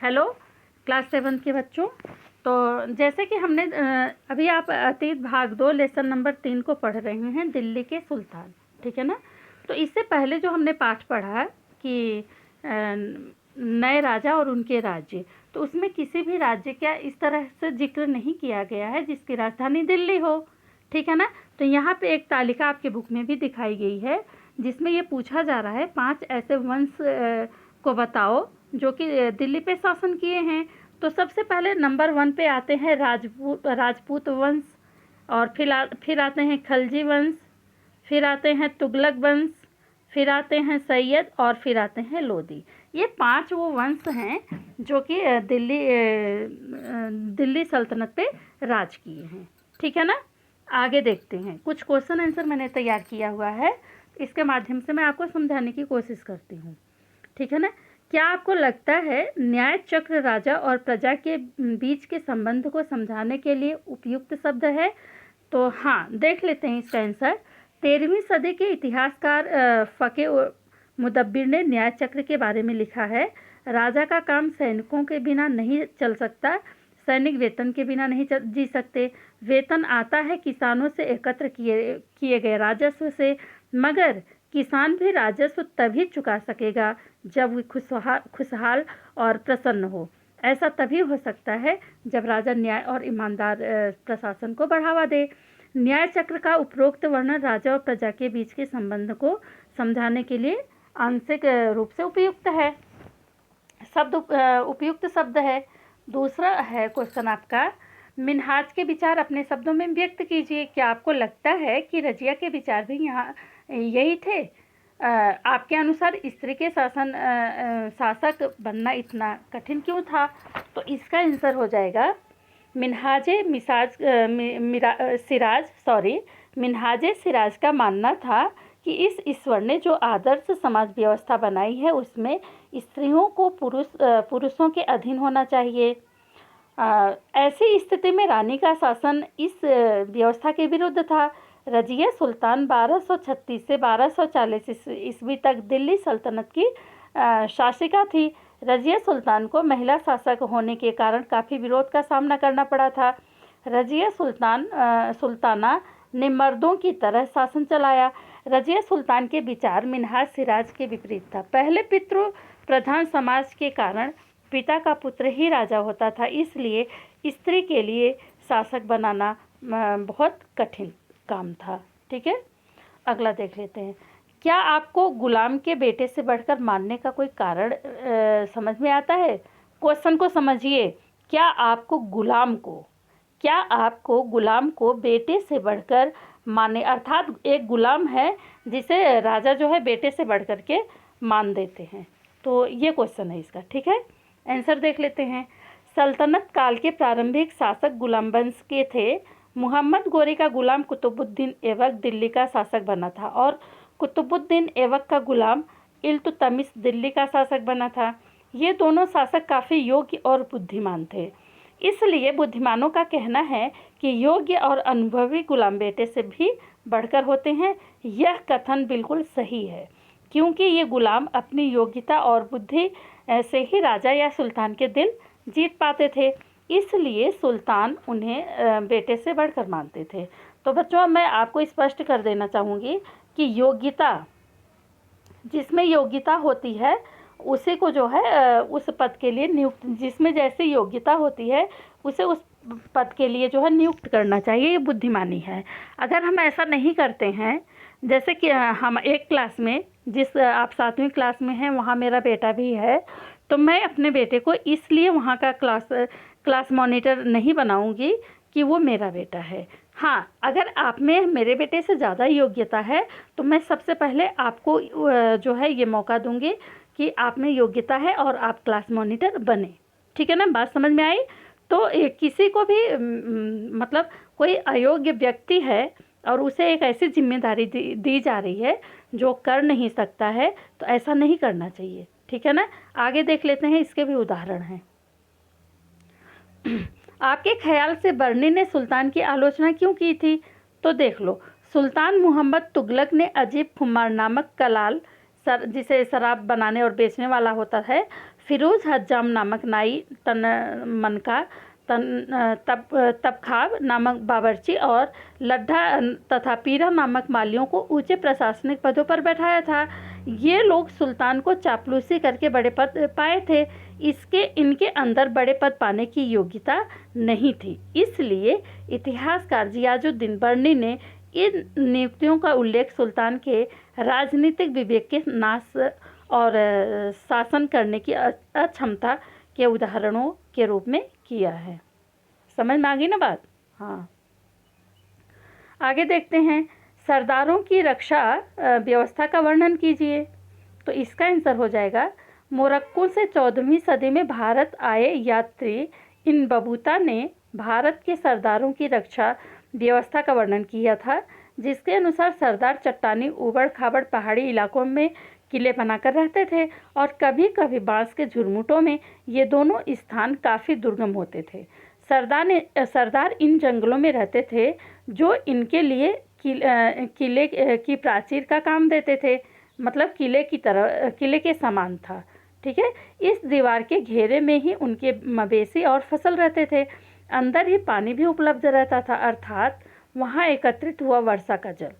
Hello class 7 के बच्चों। तो जैसे कि हमने अभी आप अतीत भाग 2 लेसन नंबर 3 को पढ़ रहे हैं, दिल्ली के सुल्तान, ठीक है ना। तो इससे पहले जो हमने पाठ पढ़ा कि नए राजा और उनके राज्य, तो उसमें किसी भी राज्य का इस तरह से जिक्र नहीं किया गया है जिसकी राजधानी दिल्ली हो, ठीक है ना। तो यहाँ पे एक तालिका आपके बुक में भी दिखाई गई है जिसमें ये पूछा जा रहा है 5 ऐसे वंश को बताओ जो कि दिल्ली पे शासन किए हैं। तो सबसे पहले नंबर 1 पे आते हैं राजपूत वंश, और फिर आते हैं खलजी वंश, फिर आते हैं तुगलक वंश, फिर आते हैं सैयद, और फिर आते हैं लोदी। ये 5 वो वंश हैं जो कि दिल्ली सल्तनत पे राज किए हैं, ठीक है ना। आगे देखते हैं, कुछ क्वेश्चन आंसर मैंने तैयार किया हुआ है, इसके माध्यम से मैं आपको समझाने की कोशिश करती हूँ, ठीक है ना। क्या आपको लगता है न्याय चक्र राजा और प्रजा के बीच के संबंध को समझाने के लिए उपयुक्त शब्द है? तो हाँ, देख लेते हैं इसका आंसर। 13वीं सदी के इतिहासकार फ़क़े मुदब्बिर ने न्याय चक्र के बारे में लिखा है, राजा का काम सैनिकों के बिना नहीं चल सकता, सैनिक वेतन के बिना नहीं जी सकते। वेतन आता है किसानों से एकत्र किए गए राजस्व से, मगर किसान भी राजस्व तभी चुका सकेगा जब वो खुशहाल और प्रसन्न हो। ऐसा तभी हो सकता है जब राजा न्याय और ईमानदार प्रशासन को बढ़ावा दे। न्याय चक्र का उपरोक्त वर्णन राजा और प्रजा के बीच के संबंध को समझाने के लिए आंशिक रूप से उपयुक्त है। उपयुक्त शब्द है। दूसरा है क्वेश्चन आपका, मिन्हाज के विचार अपने शब्दों में व्यक्त कीजिए। क्या आपको लगता है कि रजिया के विचार भी यहाँ यही थे? आपके अनुसार स्त्री के शासक बनना इतना कठिन क्यों था? तो इसका आंसर हो जाएगा मिन्हाजे सिराज का मानना था कि इस ईश्वर ने जो आदर्श समाज व्यवस्था बनाई है उसमें स्त्रियों को पुरुषों के अधीन होना चाहिए। ऐसी स्थिति में रानी का शासन इस व्यवस्था के विरुद्ध था। रजिया सुल्तान 1236 से 1240 ईस्वी तक दिल्ली सल्तनत की शासिका थी। रजिया सुल्तान को महिला शासक होने के कारण काफ़ी विरोध का सामना करना पड़ा था। रजिया सुल्ताना ने मर्दों की तरह शासन चलाया। रजिया सुल्तान के विचार मिन्हाज सिराज के विपरीत था। पहले पितृ प्रधान समाज के कारण पिता का पुत्र ही राजा होता था, इसलिए स्त्री के लिए शासक बनाना बहुत कठिन काम था, ठीक है। अगला देख लेते हैं, क्या आपको गुलाम के बेटे से बढ़कर मानने का कोई कारण समझ में आता है? क्वेश्चन को समझिए, क्या आपको गुलाम को बेटे से बढ़कर माने, अर्थात एक गुलाम है जिसे राजा जो है बेटे से बढ़कर के मान देते हैं। तो ये क्वेश्चन है इसका, ठीक है। आंसर देख लेते हैं। सल्तनत काल के प्रारंभिक शासक गुलाम वंश के थे। मुहम्मद गोरी का गुलाम कुतुबुद्दीन ऐबक दिल्ली का शासक बना था, और कुतुबुद्दीन ऐबक का गुलाम इल्तुतमिश दिल्ली का शासक बना था। ये दोनों शासक काफ़ी योग्य और बुद्धिमान थे, इसलिए बुद्धिमानों का कहना है कि योग्य और अनुभवी गुलाम बेटे से भी बढ़कर होते हैं। यह कथन बिल्कुल सही है, क्योंकि ये गुलाम अपनी योग्यता और बुद्धि से ही राजा या सुल्तान के दिल जीत पाते थे, इसलिए सुल्तान उन्हें बेटे से बढ़कर मानते थे। तो बच्चों, मैं आपको स्पष्ट कर देना चाहूँगी कि योग्यता, जिसमें योग्यता होती है उसी को जो है उस पद के लिए नियुक्त, जिसमें जैसी योग्यता होती है उसे उस पद के लिए जो है नियुक्त करना चाहिए। ये बुद्धिमानी है। अगर हम ऐसा नहीं करते हैं, जैसे कि हम एक क्लास में, जिस आप 7वीं क्लास में हैं वहाँ मेरा बेटा भी है, तो मैं अपने बेटे को इसलिए वहाँ का क्लास मॉनिटर नहीं बनाऊंगी कि वो मेरा बेटा है। हाँ, अगर आप में मेरे बेटे से ज़्यादा योग्यता है तो मैं सबसे पहले आपको जो है ये मौका दूंगी कि आप में योग्यता है और आप क्लास मॉनिटर बने, ठीक है ना। बात समझ में आई? तो किसी को भी मतलब कोई अयोग्य व्यक्ति है और उसे एक ऐसी जिम्मेदारी दी जा रही है जो कर नहीं सकता है, तो ऐसा नहीं करना चाहिए, ठीक है ना। आगे देख लेते हैं, इसके भी उदाहरण हैं। आपके ख्याल से बर्नी ने सुल्तान की आलोचना क्यों की थी? तो देख लो, सुल्तान मोहम्मद तुगलक ने अजीब खुमार नामक कलाल जिसे शराब बनाने और बेचने वाला होता है, फिरोज हज्जाम नामक नाई, मनका, तबखाब नामक बावर्ची और लड्ढा तथा पीरा नामक मालियों को ऊंचे प्रशासनिक पदों पर बैठाया था। ये लोग सुल्तान को चापलूसी करके बड़े पद पाए थे, इनके अंदर बड़े पद पाने की योग्यता नहीं थी। इसलिए इतिहासकार जियाजुद्दीन बर्नी ने इन नियुक्तियों का उल्लेख सुल्तान के राजनीतिक विवेक के नाश और शासन करने की अक्षमता के उदाहरणों के रूप में किया है। समझ में आ गई ना बात? हाँ, आगे देखते हैं। सरदारों की रक्षा व्यवस्था का वर्णन कीजिए। तो इसका आंसर हो जाएगा, मोरक्को से 14वीं सदी में भारत आए यात्री इन बबूता ने भारत के सरदारों की रक्षा व्यवस्था का वर्णन किया था, जिसके अनुसार सरदार चट्टानी ऊबड़ खाबड़ पहाड़ी इलाकों में किले बनाकर रहते थे और कभी कभी बांस के झुरमुटों में। ये दोनों स्थान काफ़ी दुर्गम होते थे। सरदार इन जंगलों में रहते थे, जो इनके लिए किले की प्राचीर का काम देते थे, मतलब किले के समान था। ठीक है, इस दीवार के घेरे में ही उनके मवेशी और फसल रहते थे। अंदर ही पानी भी उपलब्ध रहता था, अर्थात वहाँ एकत्रित हुआ वर्षा का जल।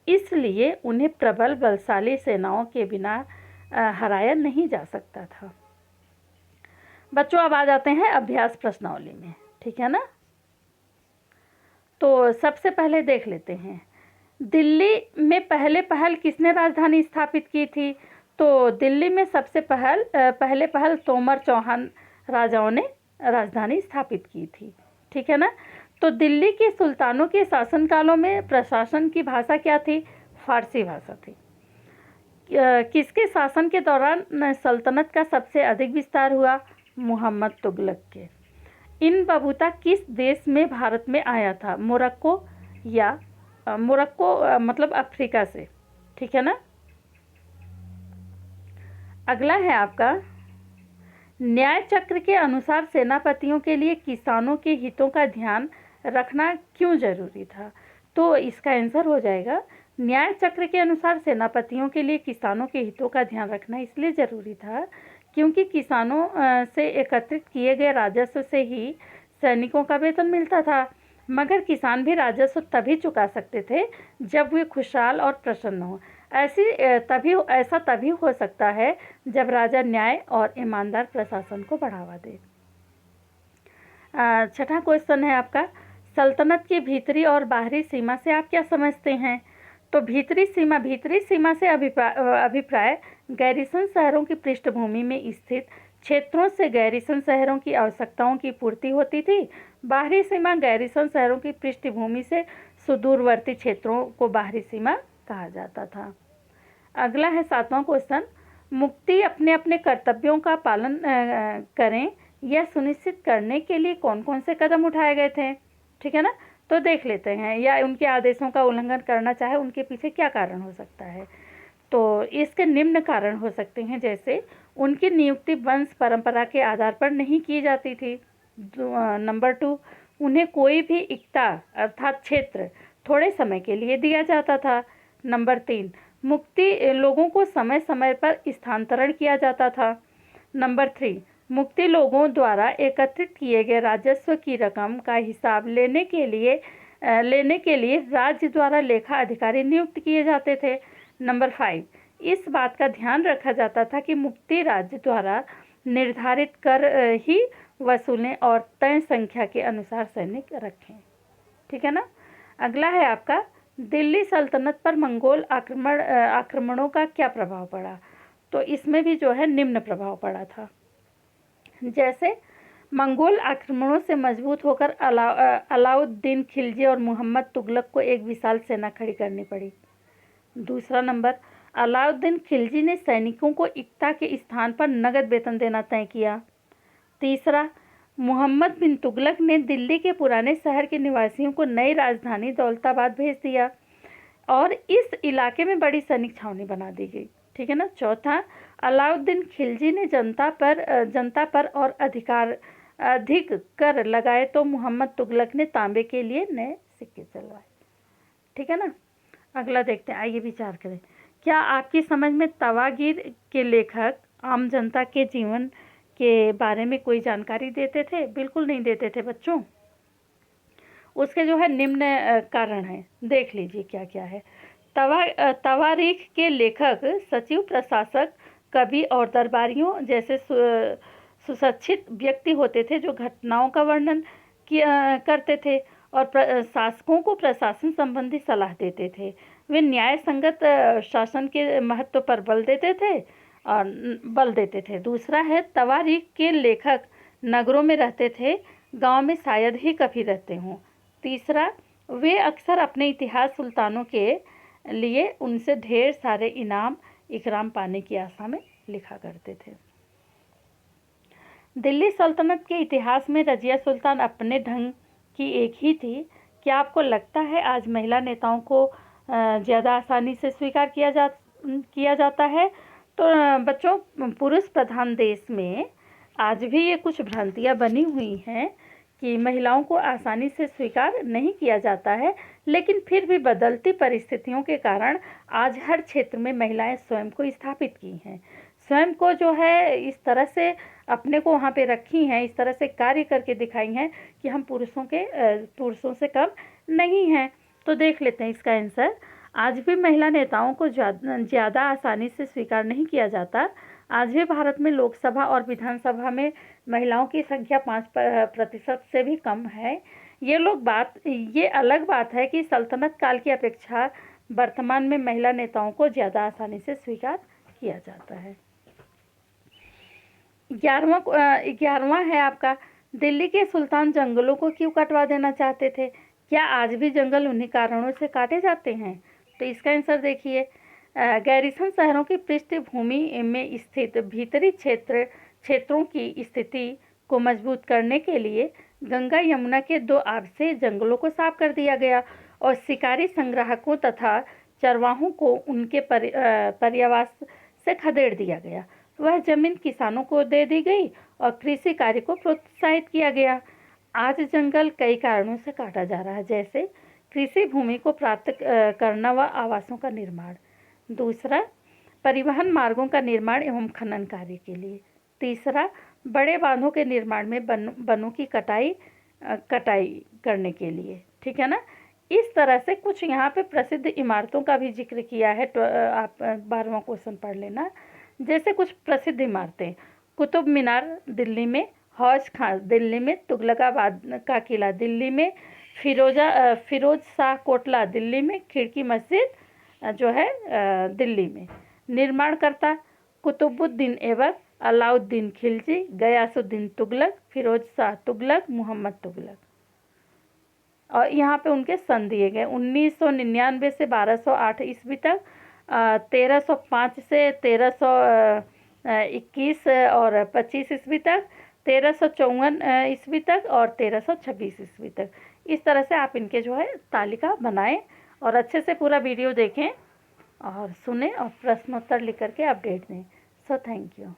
इसलिए उन्हें प्रबल बलशाली सेनाओं के बिना हराया नहीं जा सकता था। बच्चों, अब आ जाते हैं अभ्यास प्रश्नावली में। ठीक है ना? तो सबसे पहले देख लेते हैं, दिल्ली में पहल किसने राजधानी स्थापित की थी? तो दिल्ली में सबसे पहल तोमर चौहान राजाओं ने राजधानी स्थापित की थी। ठीक है ना? तो दिल्ली के सुल्तानों के शासनकालों में प्रशासन की भाषा क्या थी? फारसी भाषा थी। किसके शासन के दौरान सल्तनत का सबसे अधिक विस्तार हुआ? मोहम्मद तुगलक के। इन बबूता किस देश में भारत में आया था? मोरक्को मतलब अफ्रीका से। ठीक है ना? अगला है आपका, न्याय चक्र के अनुसार सेनापतियों के लिए किसानों के हितों का ध्यान रखना क्यों जरूरी था? तो इसका आंसर हो जाएगा, न्याय चक्र के अनुसार सेनापतियों के लिए किसानों के हितों का ध्यान रखना इसलिए जरूरी था क्योंकि किसानों से एकत्रित किए गए राजस्व से ही सैनिकों का वेतन मिलता था। मगर किसान भी राजस्व तभी चुका सकते थे जब वे खुशहाल और प्रसन्न हों। ऐसा तभी हो सकता है जब राजा न्याय और ईमानदार प्रशासन को बढ़ावा दे। छठा क्वेश्चन है आपका, सल्तनत की भीतरी और बाहरी सीमा से आप क्या समझते हैं? तो भीतरी सीमा से अभिप्राय गैरिसन शहरों की पृष्ठभूमि में स्थित क्षेत्रों से गैरिसन शहरों की आवश्यकताओं की पूर्ति होती थी। बाहरी सीमा गैरिसन शहरों की पृष्ठभूमि से सुदूरवर्ती क्षेत्रों को बाहरी सीमा कहा जाता था। अगला है 7वां क्वेश्चन, मुक्ति अपने अपने कर्तव्यों का पालन करें यह सुनिश्चित करने के लिए कौन कौन से कदम उठाए गए थे? ठीक है ना? तो देख लेते हैं, या उनके आदेशों का उल्लंघन करना चाहे उनके पीछे क्या कारण हो सकता है? तो इसके निम्न कारण हो सकते हैं, जैसे उनकी नियुक्ति वंश परंपरा के आधार पर नहीं की जाती थी। नंबर 2, उन्हें कोई भी इक्ता अर्थात क्षेत्र थोड़े समय के लिए दिया जाता था। नंबर 3, मुक्ति लोगों को समय समय पर स्थानांतरण किया जाता था। नंबर 3, मुक्ति लोगों द्वारा एकत्रित किए गए राजस्व की रकम का हिसाब लेने के लिए राज्य द्वारा लेखा अधिकारी नियुक्त किए जाते थे। नंबर 5, इस बात का ध्यान रखा जाता था कि मुक्ति राज्य द्वारा निर्धारित कर ही वसूलें और तय संख्या के अनुसार सैनिक रखें। ठीक है ना? अगला है आपका, दिल्ली सल्तनत पर मंगोल आक्रमणों का क्या प्रभाव पड़ा? तो इसमें भी जो है निम्न प्रभाव पड़ा था। जैसे मंगोल आक्रमणों से मजबूत होकर अलाउद्दीन खिलजी और मोहम्मद तुगलक को एक विशाल सेना खड़ी करनी पड़ी। दूसरा नंबर, अलाउद्दीन खिलजी ने सैनिकों को इक्ता के स्थान पर नगद वेतन देना तय किया। तीसरा, मोहम्मद बिन तुगलक ने दिल्ली के पुराने शहर के निवासियों को नई राजधानी दौलताबाद भेज दिया और इस इलाके में बड़ी सैनिक छावनी बना दी गई। ठीक है ना? चौथा, अलाउद्दीन खिलजी ने जनता पर और अधिक कर लगाए तो मोहम्मद तुगलक ने तांबे के लिए नए सिक्के चलवाए। ठीक है ना? अगला देखते हैं, आइए विचार करें। क्या आपकी समझ में तवागीर के लेखक आम जनता के जीवन के बारे में कोई जानकारी देते थे? बिल्कुल नहीं देते थे बच्चों। उसके जो है निम्न कारण हैं, देख लीजिए क्या क्या है। तवारीख के लेखक सचिव, प्रशासक, कवि और दरबारियों जैसे सुशिक्षित व्यक्ति होते थे जो घटनाओं का वर्णन करते थे और शासकों को प्रशासन संबंधी सलाह देते थे। वे न्याय संगत शासन के महत्व पर बल देते थे। दूसरा है, तवारीख के लेखक नगरों में रहते थे, गांव में शायद ही कभी रहते हों। तीसरा, वे अक्सर अपने इतिहास सुल्तानों के लिए उनसे ढेर सारे इकराम पाने की आशा में लिखा करते थे। दिल्ली सल्तनत के इतिहास में रजिया सुल्तान अपने ढंग की एक ही थी। क्या आपको लगता है आज महिला नेताओं को ज़्यादा आसानी से स्वीकार किया जाता है? तो बच्चों, पुरुष प्रधान देश में आज भी ये कुछ भ्रांतियाँ बनी हुई हैं कि महिलाओं को आसानी से स्वीकार नहीं किया जाता है, लेकिन फिर भी बदलती परिस्थितियों के कारण आज हर क्षेत्र में महिलाएं स्वयं को स्थापित की हैं, स्वयं को जो है इस तरह से अपने को वहाँ पे रखी हैं, इस तरह से कार्य करके दिखाई हैं कि हम पुरुषों से कम नहीं हैं। तो देख लेते हैं इसका आंसर। आज भी महिला नेताओं को ज़्यादा आसानी से स्वीकार नहीं किया जाता। आज भी भारत में लोकसभा और विधानसभा में महिलाओं की संख्या 5% से भी कम है। ये अलग बात है कि सल्तनत काल की अपेक्षा वर्तमान में महिला नेताओं को ज़्यादा आसानी से स्वीकार किया जाता है। 11वां है आपका, दिल्ली के सुल्तान जंगलों को क्यों कटवा देना चाहते थे? क्या आज भी जंगल उन्हीं कारणों से काटे जाते हैं? तो इसका आंसर देखिए, गैरिसन शहरों की पृष्ठभूमि में स्थित भीतरी क्षेत्रों की स्थिति को मजबूत करने के लिए गंगा यमुना के 2 आब से जंगलों को साफ कर दिया गया और शिकारी संग्राहकों तथा चरवाहों को उनके पर्यावास से खदेड़ दिया गया। वह जमीन किसानों को दे दी गई और कृषि कार्य को प्रोत्साहित किया गया। आज जंगल कई कारणों से काटा जा रहा है, जैसे कृषि भूमि को प्राप्त करना व आवासों का निर्माण। दूसरा, परिवहन मार्गों का निर्माण एवं खनन कार्य के लिए। तीसरा, बड़े बांधों के निर्माण में वनों की कटाई करने के लिए। ठीक है ना। इस तरह से कुछ यहाँ पे प्रसिद्ध इमारतों का भी जिक्र किया है। तो आप 12वां क्वेश्चन पढ़ लेना। जैसे कुछ प्रसिद्ध इमारतें, कुतुब मीनार दिल्ली में, हौज खां दिल्ली में, तुगलकाबाद का किला दिल्ली में, फिरोज शाह कोटला दिल्ली में, खिड़की मस्जिद जो है दिल्ली में। निर्माणकर्ता कुतुबुद्दीन ऐबक, अलाउद्दीन खिलजी, गयासुद्दीन तुगलक, फिरोज शाह तुगलक, मोहम्मद तुगलक। और यहाँ पे उनके सन दिए गए 1999 से 1208 ईस्वी तक, 1305 से 1321 और 25 ईस्वी तक, 1354 ईस्वी तक और 1326 ईस्वी तक। इस तरह से आप इनके जो है तालिका बनाएं और अच्छे से पूरा वीडियो देखें और सुने और प्रश्नोत्तर लिख करके अपडेट दें। So thank you.